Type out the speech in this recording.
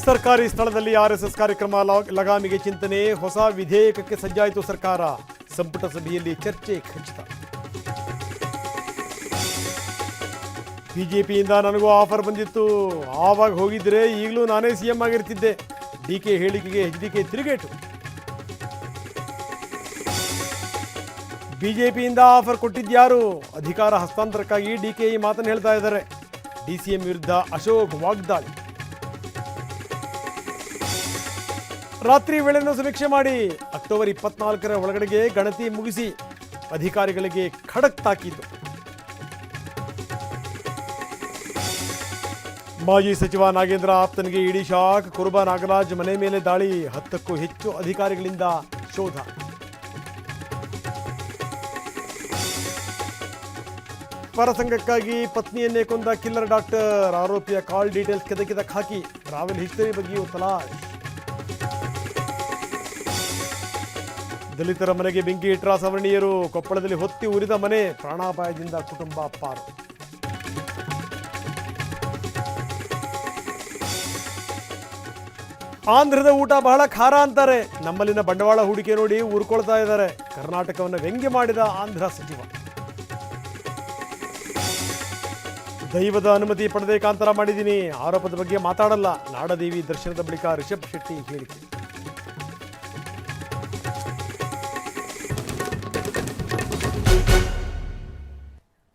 ಸರ್ಕಾರಿ ಸ್ಥಳದಲ್ಲಿ ಆರ್ಎಸ್ಎಸ್ ಕಾರ್ಯಕ್ರಮ ಲಗಾಮಿಗೆ ಚಿಂತನೆ, ಹೊಸ ವಿಧೇಯಕಕ್ಕೆ ಸಜ್ಜಾಯಿತು ಸರ್ಕಾರ. ಸಂಪುಟ ಸಭೆಯಲ್ಲಿ ಚರ್ಚೆ ಖಚಿತ. ಬಿಜೆಪಿಯಿಂದ ನನಗೂ ಆಫರ್ ಬಂದಿತ್ತು, ಆವಾಗ ಹೋಗಿದ್ರೆ ಈಗಲೂ ನಾನೇ ಸಿಎಂ ಆಗಿರ್ತಿದ್ದೆ. ಡಿಕೆ ಹೇಳಿಕೆಗೆ ಎಚ್ಡಿಕೆ ತಿರುಗೇಟು. ಬಿಜೆಪಿಯಿಂದ ಆಫರ್ ಕೊಟ್ಟಿದ್ಯಾರು? ಅಧಿಕಾರ ಹಸ್ತಾಂತರಕ್ಕಾಗಿ ಡಿಕೆ ಈ ಮಾತನ್ನು ಹೇಳ್ತಾ ಇದ್ದಾರೆ. ಡಿಸಿಎಂ ವಿರುದ್ಧ ಅಶೋಕ್ ವಾಗ್ದಾಳಿ. ರಾತ್ರಿ ವೇಳೆಯನ್ನು ಸಮೀಕ್ಷೆ ಮಾಡಿ ಅಕ್ಟೋಬರ್ 24ರ ಒಳಗಡೆಗೆ ಗಣತಿ ಮುಗಿಸಿ ಅಧಿಕಾರಿಗಳಿಗೆ ಖಡಕ್ ತಾಕೀತು. ಮಾಜಿ ಸಚಿವ ನಾಗೇಂದ್ರ ಆಪ್ತನಿಗೆ ಇಡಿ ಶಾಕ್. ಕುರುಬ ನಾಗರಾಜ್ ಮನೆ ಮೇಲೆ ದಾಳಿ, 10ಕ್ಕೂ ಹೆಚ್ಚು ಅಧಿಕಾರಿಗಳಿಂದ ಶೋಧ. ಪರಸಂಗಕ್ಕಾಗಿ ಪತ್ನಿಯನ್ನೇ ಕೊಂದ ಕಿಲ್ಲರ್ ಡಾಕ್ಟರ್. ಆರೋಪಿಯ ಕಾಲ್ ಡೀಟೇಲ್ಸ್ ಕೆದಕಿದಕ್ಕೆ ಹಾಕಿ ಟ್ರಾವೆಲ್ ಹಿಸ್ಟರಿ ಬಗ್ಗೆಯೂ ತಲಾಶ್. ದಲಿತರ ಮನೆಗೆ ಬೆಂಕಿ ಇಟ್ರ ಸವರ್ಣೀಯರು. ಕೊಪ್ಪಳದಲ್ಲಿ ಹೊತ್ತಿ ಉರಿದ ಮನೆ, ಪ್ರಾಣಾಪಾಯದಿಂದ ಕುಟುಂಬ ಪಾರು. ಆಂಧ್ರದ ಊಟ ಬಹಳ ಖಾರ ಅಂತಾರೆ. ನಮ್ಮಲ್ಲಿನ ಬಂಡವಾಳ ಹೂಡಿಕೆ ನೋಡಿ ಉರ್ಕೊಳ್ತಾ ಇದ್ದಾರೆ. ಕರ್ನಾಟಕವನ್ನು ವ್ಯಂಗ್ಯ ಮಾಡಿದ ಆಂಧ್ರ ಸಚಿವ. ದೈವದ ಅನುಮತಿ ಪಡೆದೇ ಕಾಂತಾರ ಮಾಡಿದ್ದೀನಿ, ಆರೋಪದ ಬಗ್ಗೆ ಮಾತಾಡಲ್ಲ. ನಾಡದೇವಿ ದರ್ಶನದ ಬಳಿಕ ರಿಷಬ್ ಶೆಟ್ಟಿ ಹೇಳಿಕೆ.